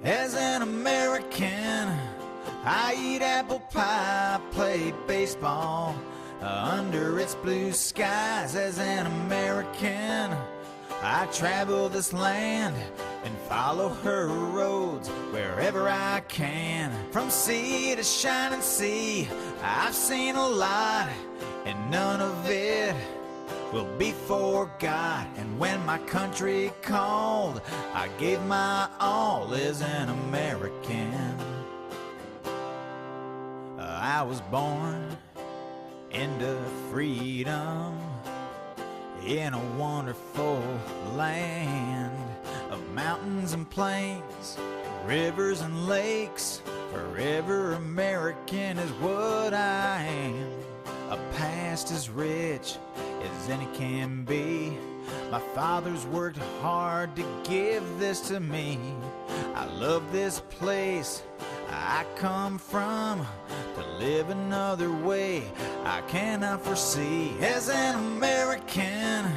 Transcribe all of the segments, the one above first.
As an American, I eat apple pie, play baseball under its blue skies. As an American, I travel this land and follow her roads wherever I can. From sea to shining sea, I've seen a lot, and none of it will be forgot. And when my country called, I gave my all as an American. I was born into freedom in a wonderful land of mountains and plains, rivers and lakes. Forever American is what I am. A past as rich as any can be. My father's worked hard to give this to me. I love this place I come from. To live another way I cannot foresee. As an American,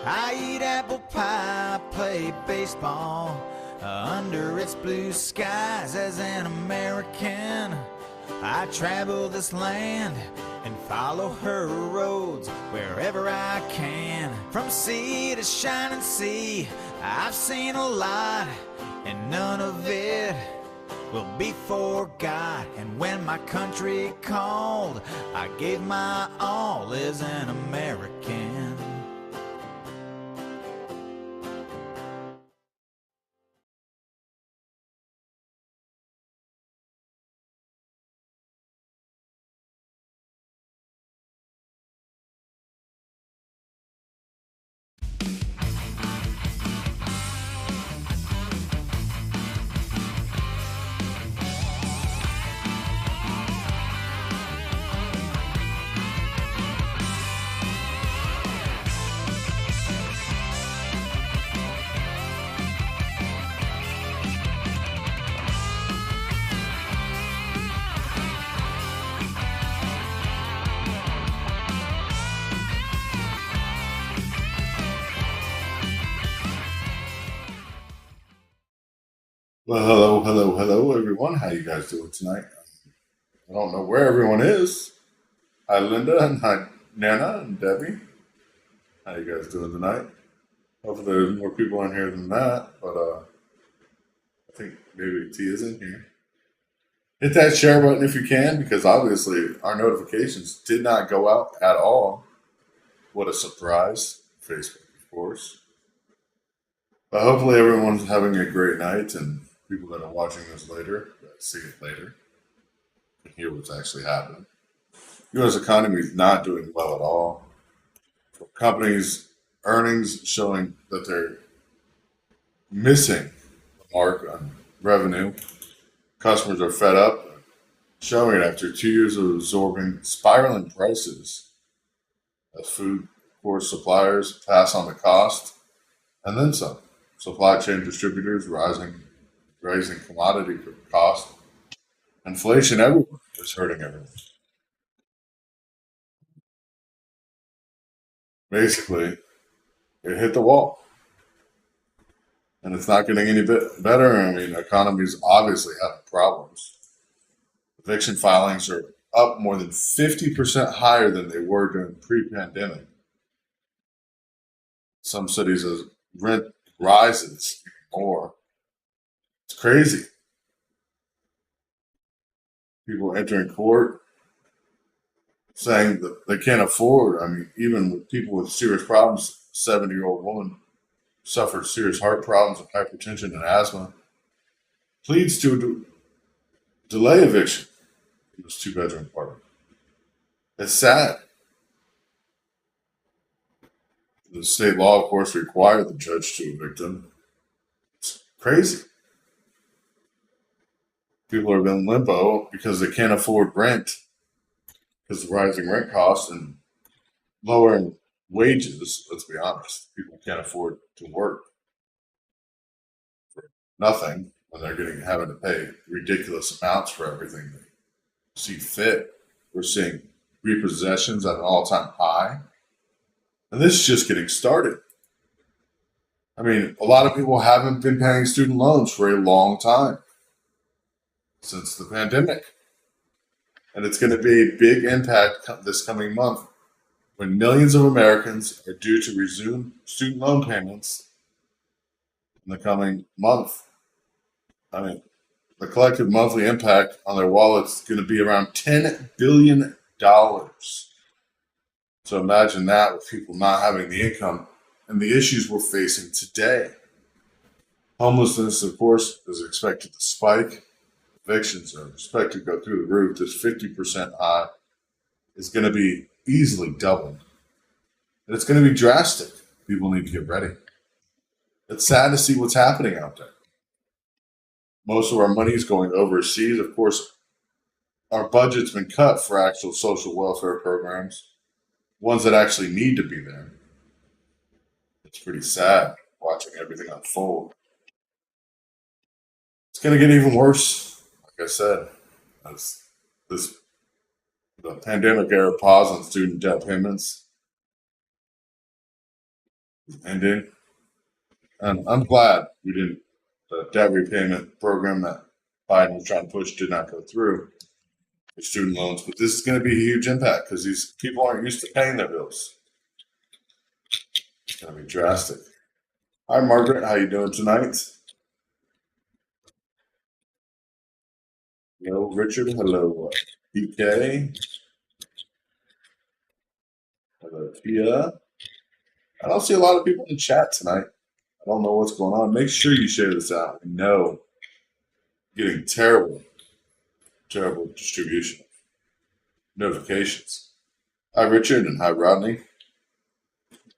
I eat apple pie, play baseball under its blue skies. As an American, I travel this land and follow her roads wherever I can. From sea to shining sea, I've seen a lot, and none of it will be forgot. And when my country called, I gave my all as an American. Well, hello, everyone. How you guys doing tonight? I don't know where everyone is. Hi, Linda, and hi, Nana, and Debbie. How you guys doing tonight? Hopefully, there's more people in here than that, but I think maybe T is in here. Hit that share button if you can, because obviously our notifications did not go out at all. What a surprise! Facebook, of course. But hopefully, everyone's having a great night, and people that are watching this later, that see it later, can hear what's actually happening. U.S. economy is not doing well at all. Companies' earnings showing that they're missing the mark on revenue. Customers are fed up, showing it after 2 years of absorbing spiraling prices as food, of course, suppliers pass on the cost and then some. Supply chain distributors raising commodity cost. Inflation everywhere is hurting everyone. Basically, it hit the wall, and it's not getting any bit better. I mean, economies obviously have problems. Eviction filings are up more than 50% higher than they were during pre-pandemic. Some cities, as rent rises more. It's crazy. People entering court saying that they can't afford. I mean, even with people with serious problems, 70-year-old woman suffered serious heart problems and hypertension and asthma, pleads to delay eviction. It was two-bedroom apartment. It's sad. The state law, of course, required the judge to evict them. It's crazy. People are in limbo because they can't afford rent because of rising rent costs and lowering wages. Let's be honest. People can't afford to work for nothing when they're having to pay ridiculous amounts for everything they see fit. We're seeing repossessions at an all-time high. And this is just getting started. I mean, a lot of people haven't been paying student loans for a long time since the pandemic. And it's going to be a big impact this coming month when millions of Americans are due to resume student loan payments in the coming month. I mean, the collective monthly impact on their wallets is going to be around $10 billion. So imagine that with people not having the income and the issues we're facing today. Homelessness, of course, is expected to spike. Evictions are expected to go through the roof. This 50% high is going to be easily doubled. And it's going to be drastic. People need to get ready. It's sad to see what's happening out there. Most of our money is going overseas. Of course, our budget's been cut for actual social welfare programs, ones that actually need to be there. It's pretty sad watching everything unfold. It's going to get even worse. Like I said, as the pandemic era pause on student debt payments is ending. And I'm glad the debt repayment program that Biden was trying to push did not go through for student loans. But this is going to be a huge impact because these people aren't used to paying their bills. It's going to be drastic. Hi, Margaret. How you doing tonight? Hello, Richard. Hello, DK. Hello, Tia. I don't see a lot of people in the chat tonight. I don't know what's going on. Make sure you share this out. We know getting terrible distribution of notifications. Hi, Richard, and hi, Rodney.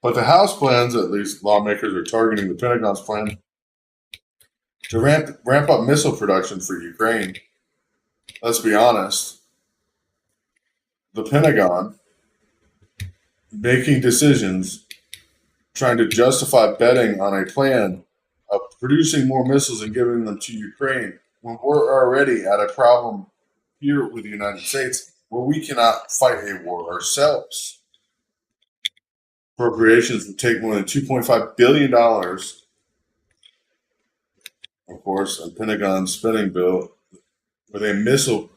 But the House plans, at least lawmakers are targeting the Pentagon's plan to ramp up missile production for Ukraine. Let's be honest, the Pentagon making decisions trying to justify betting on a plan of producing more missiles and giving them to Ukraine when we're already at a problem here with the United States where we cannot fight a war ourselves. Appropriations would take more than $2.5 billion, of course, a Pentagon spending bill with a missile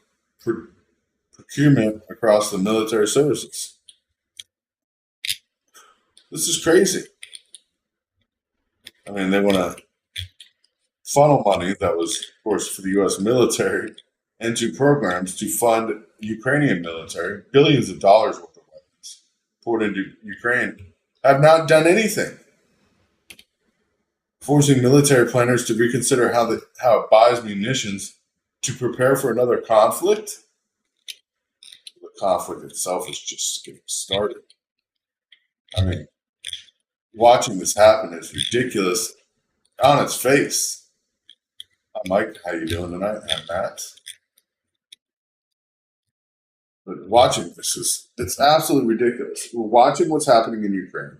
procurement across the military services. This is crazy. I mean, they want to funnel money that was, of course, for the U.S. military into programs to fund Ukrainian military. Billions of dollars worth of weapons poured into Ukraine have not done anything. Forcing military planners to reconsider how it buys munitions to prepare for another conflict. The conflict itself is just getting started. I mean, watching this happen is ridiculous on its face. Hi, Mike. How you doing tonight? I'm Matt. But watching this it's absolutely ridiculous. We're watching what's happening in Ukraine,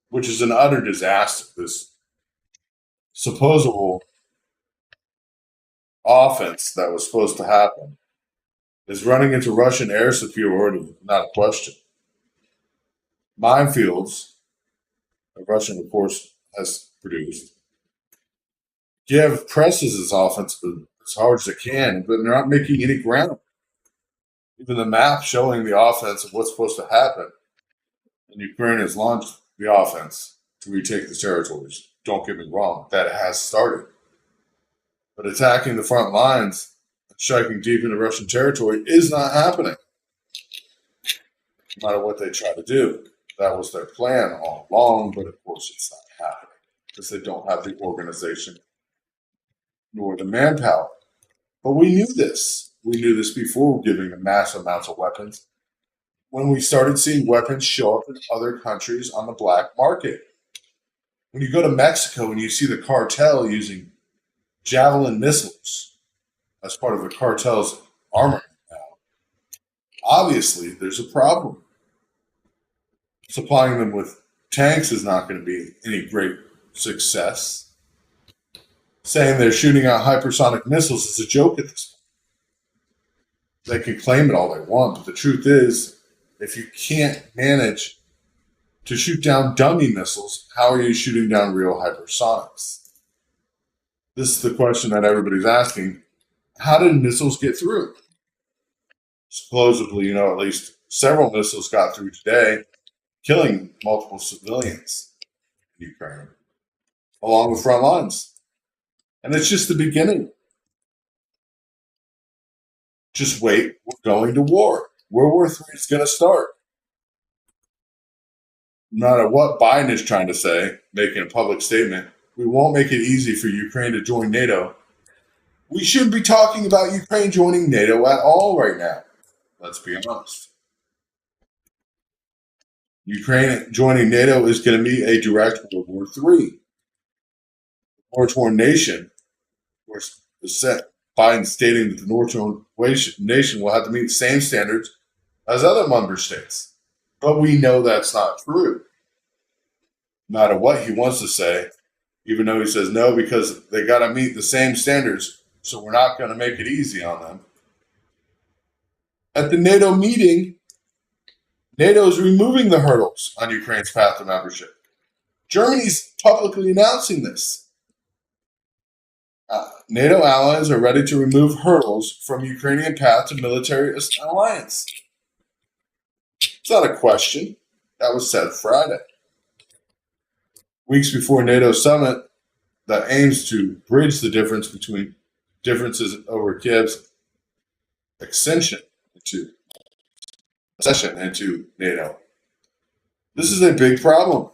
which is an utter disaster. This supposable offense that was supposed to happen is running into Russian air superiority, not a question. Minefields, that Russia, of course, has produced. Kiev presses its offense as hard as it can, but they're not making any ground. Even the map showing the offense of what's supposed to happen. And Ukraine has launched the offense to retake the territories. Don't get me wrong, that has started. But attacking the front lines and striking deep into Russian territory is not happening. No matter what they try to do. That was their plan all along, but of course it's not happening because they don't have the organization nor the manpower. But we knew this. We knew this before giving them massive amounts of weapons. When we started seeing weapons show up in other countries on the black market. When you go to Mexico and you see the cartel using Javelin missiles as part of the cartel's armament now, obviously there's a problem. Supplying them with tanks is not going to be any great success. Saying they're shooting out hypersonic missiles is a joke at this point. They can claim it all they want, but the truth is, if you can't manage to shoot down dummy missiles, how are you shooting down real hypersonics? This is the question that everybody's asking. How did missiles get through? Supposedly, at least several missiles got through today, killing multiple civilians in Ukraine along the front lines. And it's just the beginning. Just wait, we're going to war. World War III is going to start. No matter what Biden is trying to say, making a public statement, we won't make it easy for Ukraine to join NATO. We shouldn't be talking about Ukraine joining NATO at all right now. Let's be honest. Ukraine joining NATO is going to be a direct World War III. War-torn nation, of course, Biden stating that the war-torn nation will have to meet the same standards as other member states. But we know that's not true. No matter what he wants to say, even though he says no, because they got to meet the same standards, so we're not going to make it easy on them. At the NATO meeting, NATO is removing the hurdles on Ukraine's path to membership. Germany's publicly announcing this. NATO allies are ready to remove hurdles from Ukrainian path to military alliance. It's not a question. That was said Friday. Weeks before NATO summit that aims to bridge the difference between differences over Kiev's accession into NATO. This is a big problem.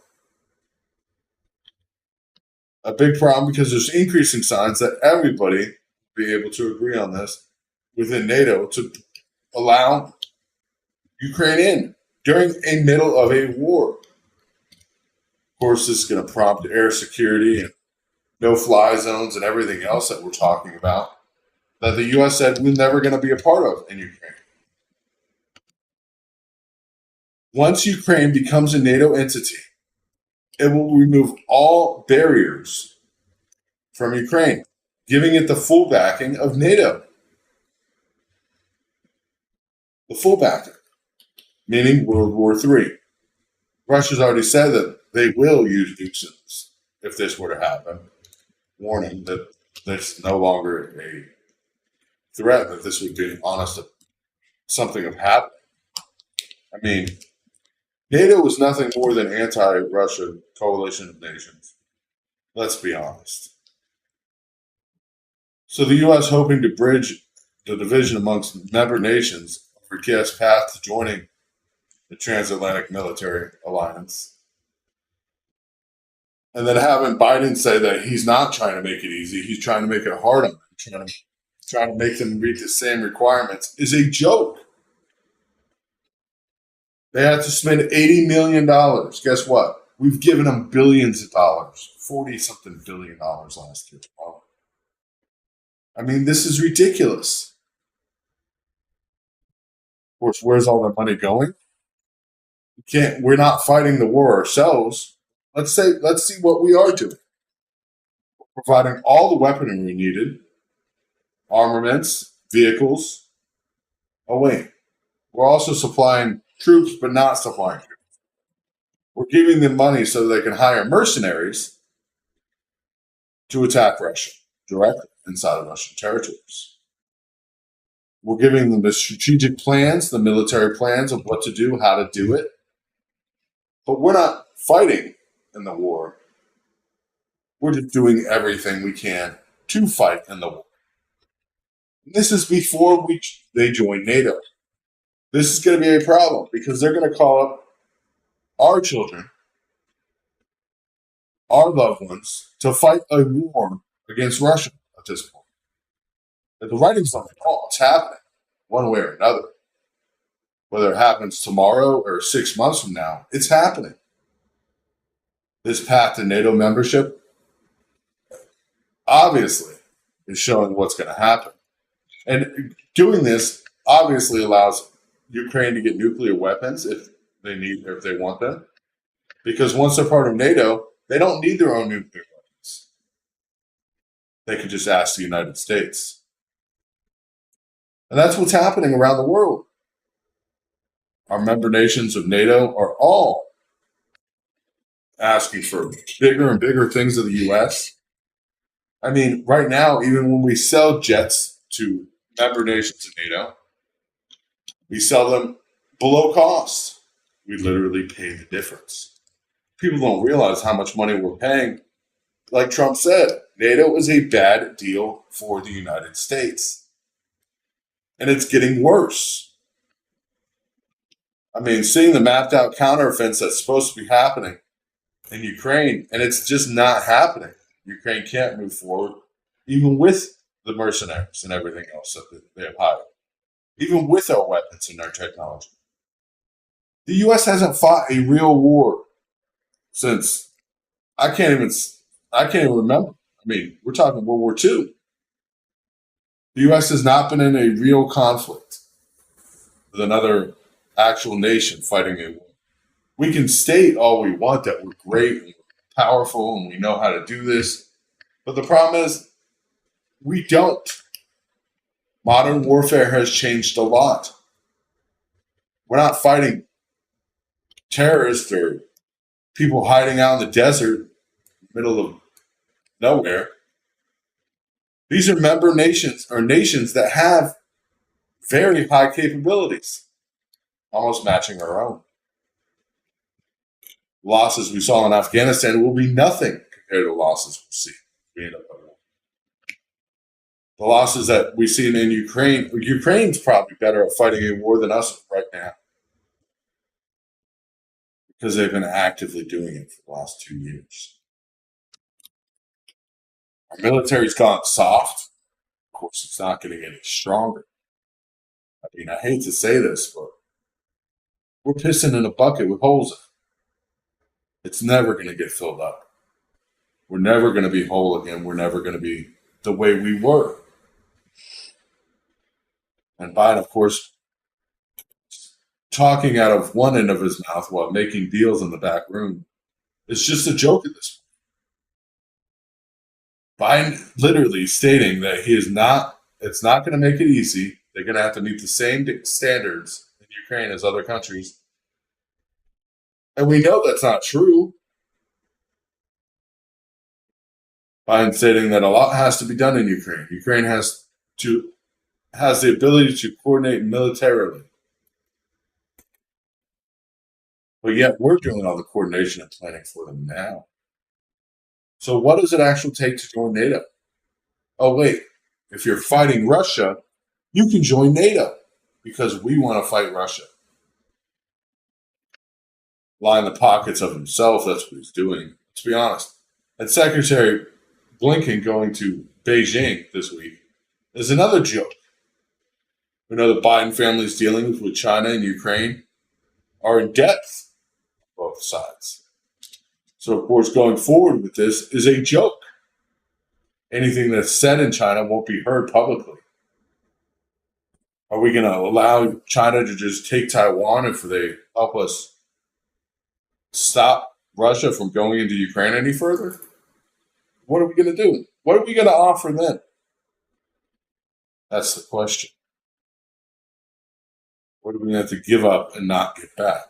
A big problem because there's increasing signs that everybody will be able to agree on this within NATO to allow Ukraine in during a middle of a war. Of course, this is going to prompt air security and no-fly zones and everything else that we're talking about that the U.S. said we're never going to be a part of in Ukraine. Once Ukraine becomes a NATO entity, it will remove all barriers from Ukraine, giving it the full backing of NATO. The full backing, meaning World War III. Russia's already said that they will use nukes if this were to happen, warning that there's no longer a threat that this would be honest something of happening. I mean, NATO was nothing more than anti-Russia coalition of nations. Let's be honest. So the U.S. hoping to bridge the division amongst member nations for Kiev's path to joining the transatlantic military alliance. And then having Biden say that he's not trying to make it easy, he's trying to make it hard on them, trying to make them meet the same requirements is a joke. They had to spend $80 million. Guess what? We've given them billions of dollars, 40-something billion dollars last year. I mean, this is ridiculous. Of course, where's all the money going? We're not fighting the war ourselves. Let's see what we are doing. We're providing all the weaponry we needed, armaments, vehicles. Oh, wait. We're also supplying troops, but not supplying troops. We're giving them money so they can hire mercenaries to attack Russia directly inside of Russian territories. We're giving them the strategic plans, the military plans of what to do, how to do it. But we're not fighting in the war. We're just doing everything we can to fight in the war. This is before they join NATO. This is going to be a problem because they're going to call up our children, our loved ones, to fight a war against Russia at this point. The writing's on the wall. It's happening one way or another. Whether it happens tomorrow or 6 months from now, it's happening. This path to NATO membership obviously is showing what's going to happen. And doing this obviously allows Ukraine to get nuclear weapons if they need or if they want them. Because once they're part of NATO, they don't need their own nuclear weapons. They can just ask the United States. And that's what's happening around the world. Our member nations of NATO are all asking for bigger and bigger things of the U.S. I mean, right now, even when we sell jets to member nations of NATO, we sell them below cost. We literally pay the difference. People don't realize how much money we're paying. Like Trump said, NATO is a bad deal for the United States. And it's getting worse. I mean, seeing the mapped out counteroffensive that's supposed to be happening in Ukraine, and it's just not happening. Ukraine can't move forward, even with the mercenaries and everything else that they have hired, even with our weapons and our technology. The U.S. hasn't fought a real war since I can't even remember. I mean, we're talking World War II. The U.S. has not been in a real conflict with another actual nation fighting a war. We can state all we want that we're great and we're powerful and we know how to do this, but the problem is we don't. Modern warfare has changed a lot. We're not fighting terrorists or people hiding out in the desert, middle of nowhere. These are member nations or nations that have very high capabilities, almost matching our own. Losses we saw in Afghanistan will be nothing compared to losses we'll see. The losses that we've seen in Ukraine's probably better at fighting a war than us right now because they've been actively doing it for the last 2 years. Our military's gone soft. Of course, it's not going to get any stronger. I mean, I hate to say this, but we're pissing in a bucket with holes in it. It's never going to get filled up. We're never going to be whole again. We're never going to be the way we were. And Biden, of course, talking out of one end of his mouth while making deals in the back room. It's just a joke at this point. Biden literally stating that it's not going to make it easy. They're going to have to meet the same standards in Ukraine as other countries. And we know that's not true. Biden stating that a lot has to be done in Ukraine. Ukraine has the ability to coordinate militarily. But yet we're doing all the coordination and planning for them now. So what does it actually take to join NATO? Oh, wait. If you're fighting Russia, you can join NATO because we want to fight Russia. Line the pockets of himself, that's what he's doing. Let's be honest. And Secretary Blinken going to Beijing this week is another joke. We know the Biden family's dealings with China and Ukraine are in depth on both sides. So, of course, going forward with this is a joke. Anything that's said in China won't be heard publicly. Are we going to allow China to just take Taiwan if they help us stop Russia from going into Ukraine any further? What are we going to do? What are we going to offer them? That's the question. What are we going to have to give up and not get back?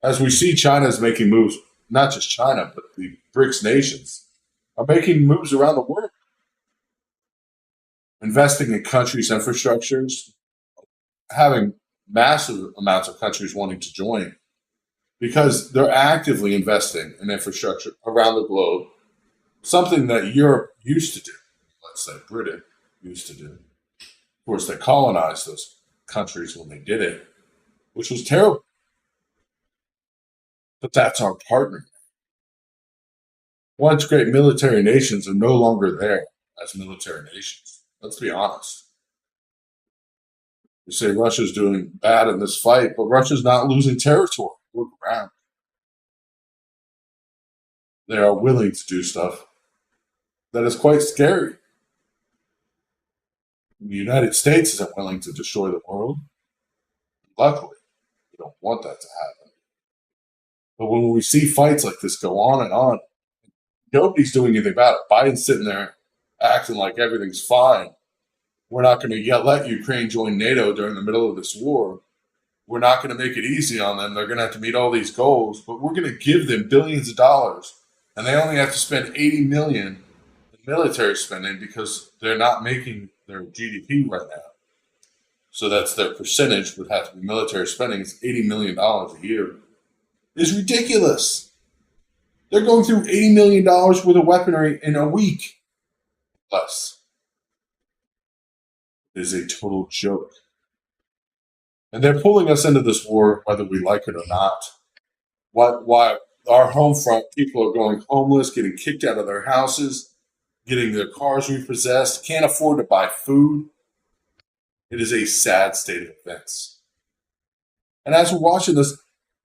As we see, China is making moves, not just China, but the BRICS nations are making moves around the world, investing in countries' infrastructures, having massive amounts of countries wanting to join because they're actively investing in infrastructure around the globe, something that Europe used to do, let's say Britain used to do. Of course, they colonized those countries when they did it, which was terrible. But that's our partner. Once great military nations are no longer there as military nations. Let's be honest. You say Russia's doing bad in this fight, but Russia's not losing territory. Look around. They are willing to do stuff that is quite scary. The United States isn't willing to destroy the world. Luckily, we don't want that to happen. But when we see fights like this go on and on, nobody's doing anything about it. Biden's sitting there acting like everything's fine. We're not going to let Ukraine join NATO during the middle of this war. we're not going to make it easy on them. They're going to have to meet all these goals, but we're going to give them billions of dollars, and they only have to spend 80 million in military spending because they're not making their GDP right now. So that's their percentage would have to be military spending. It's $80 million a year. It's ridiculous. They're going through $80 million worth of weaponry in a week. Less. It is a total joke. And they're pulling us into this war whether we like it or not. Why our home front people are going homeless, getting kicked out of their houses, getting their cars repossessed, can't afford to buy food. It is a sad state of events. And as we're watching this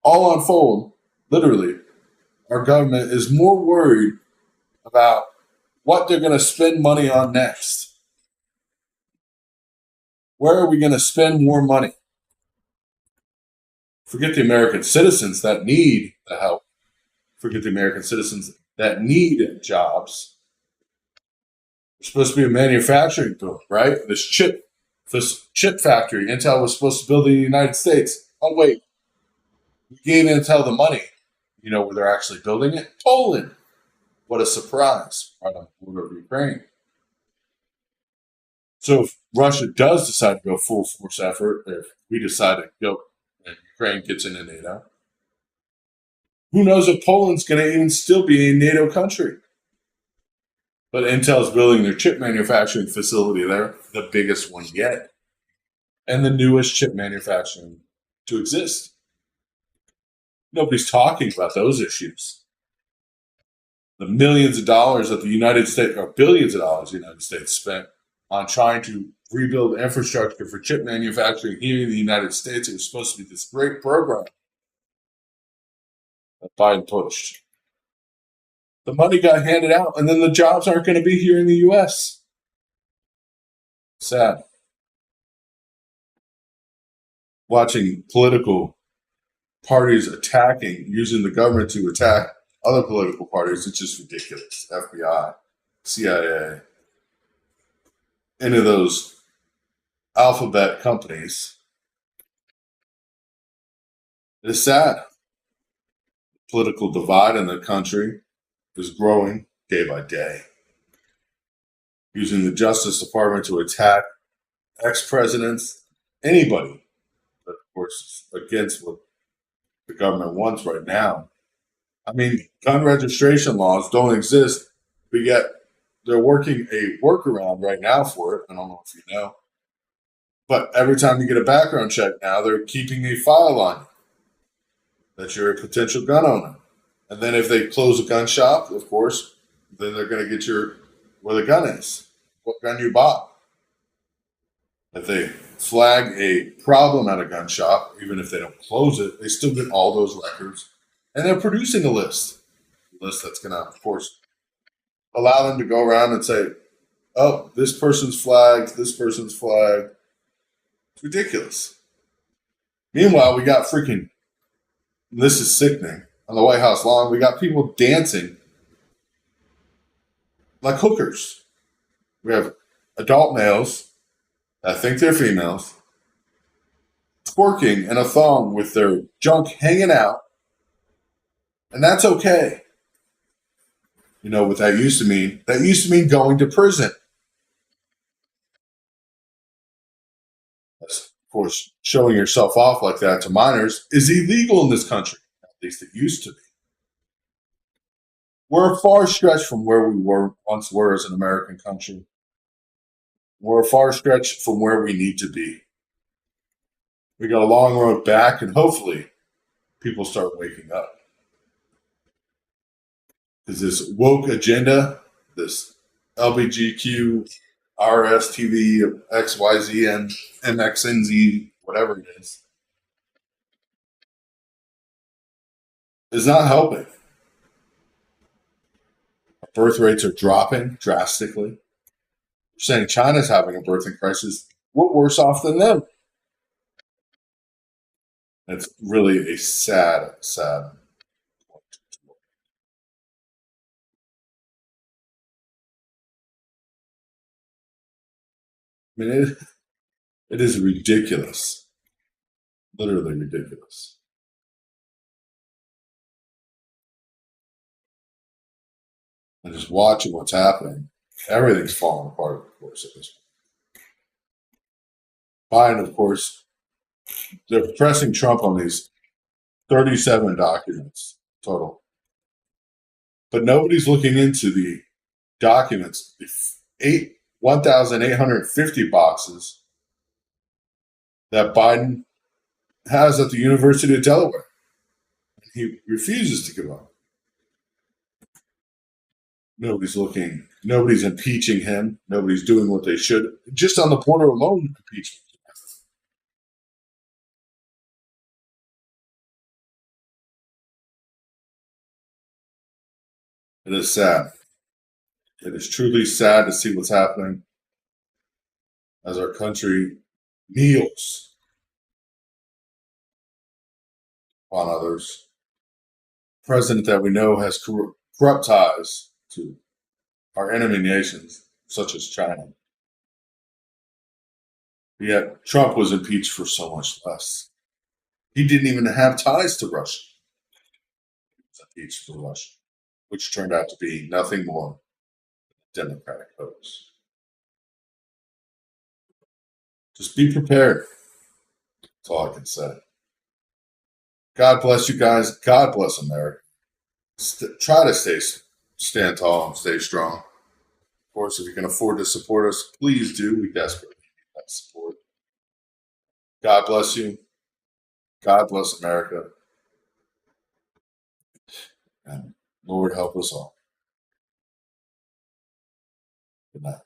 all unfold, literally, our government is more worried about what they're going to spend money on next. Where are we going to spend more money? Forget the American citizens that need the help. Forget the American citizens that need jobs. There's supposed to be a manufacturing boom, right? This chip factory Intel was supposed to build in the United States. Oh, wait. We gave Intel the money. You know where they're actually building it? Poland. What a surprise. Right on the border of Ukraine. So if Russia does decide to go full force effort, if we decide to go and Ukraine gets into NATO, who knows if Poland's going to even still be a NATO country. But Intel's building their chip manufacturing facility there, the biggest one yet, and the newest chip manufacturing to exist. Nobody's talking about those issues. The millions of dollars that the United States, or billions of dollars the United States spent on trying to rebuild infrastructure for chip manufacturing here in the United States. It was supposed to be this great program that Biden pushed. The money got handed out, and then the jobs aren't going to be here in the U.S. Sad. Watching political parties using the government to attack other political parties, it's just ridiculous. FBI, CIA, any of those alphabet companies. It is sad. The political divide in the country is growing day by day. Using the Justice Department to attack ex-presidents, anybody that, of course, is against what the government wants right now. I mean, gun registration laws don't exist, but yet they're working a workaround right now for it. I don't know if you know. But every time you get a background check now, they're keeping a file on you that you're a potential gun owner. And then if they close a gun shop, of course, then they're going to get where the gun is, what gun you bought. If they flag a problem at a gun shop, even if they don't close it, they still get all those records. And they're producing a list that's going to, of course, allow them to go around and say, oh, this person's flagged, this person's flagged. It's ridiculous. Meanwhile, we got this is sickening, on the White House lawn, we got people dancing like hookers. We have adult males that think they're females twerking in a thong with their junk hanging out, and that's okay. You know what that used to mean? That used to mean going to prison. Of course, showing yourself off like that to minors is illegal in this country. At least it used to be. We're a far stretch from where we once were as an American country. We're a far stretch from where we need to be. We got a long road back, and hopefully people start waking up. Because this woke agenda, this LBGQ, RSTV, XYZ, and MXNZ, whatever it is not helping. Birth rates are dropping drastically. We're saying China's having a birthing crisis. We're worse off than them. It's really a sad point. I mean, it is ridiculous. Literally ridiculous. And just watching what's happening, everything's falling apart, of course, at this point. Biden, of course, they're pressing Trump on these 37 documents total. But nobody's looking into the documents, the 1,850 boxes that Biden has at the University of Delaware. He refuses to give up. Nobody's looking. Nobody's impeaching him. Nobody's doing what they should. Just on the border alone, impeachment. It is sad. It is truly sad to see what's happening as our country kneels on others. President that we know has corrupt ties to our enemy nations, such as China. Yet Trump was impeached for so much less. He didn't even have ties to Russia. He was impeached for Russia, which turned out to be nothing more than Democratic votes. Just be prepared. That's all I can say. God bless you guys. God bless America. Try to stand tall and stay strong. Of course, if you can afford to support us, please do. We desperately need that support. God bless you. God bless America. And Lord help us all. Good night.